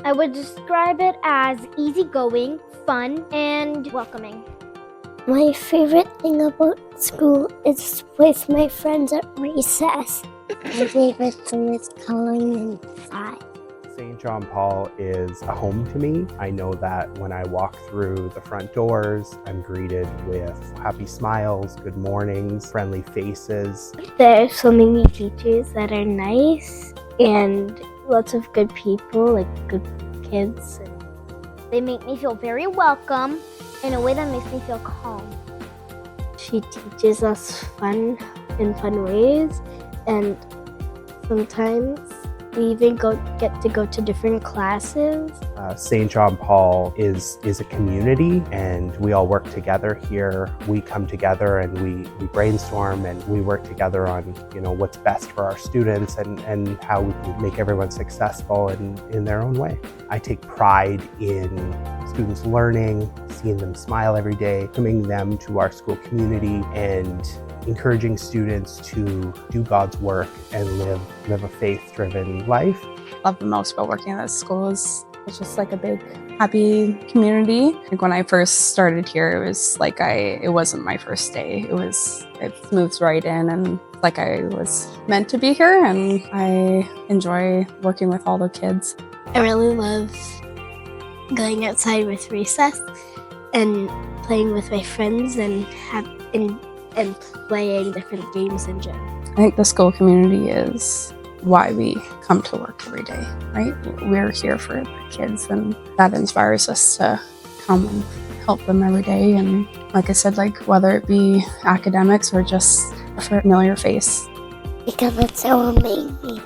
I would describe it as easygoing, fun, and welcoming. My favorite thing about school is with my friends at recess. My favorite thing is coloring inside. St. John Paul is a home to me. I know that when I walk through the front doors, I'm greeted with happy smiles, good mornings, friendly faces. There are so many teachers that are nice and lots of good people, like good kids. They make me feel very welcome in a way that makes me feel calm. She teaches us fun ways, and sometimes we even get to go to different classes. St. John Paul is a community, and we all work together here. We come together and we brainstorm and we work together on what's best for our students and how we can make everyone successful in their own way. I take pride in students learning, seeing them smile every day, coming them to our school community, and encouraging students to do God's work and live a faith-driven life. Love the most about working at this school is it's just like a big happy community. Like when I first started here, it was like it wasn't my first day. It moves right in, and like I was meant to be here, and I enjoy working with all the kids. I really love going outside with recess and playing with my friends and playing different games in gym. I think the school community is why we come to work every day, right? We're here for the kids, and that inspires us to come and help them every day. And like I said, like whether it be academics or just a familiar face. Because it's so amazing.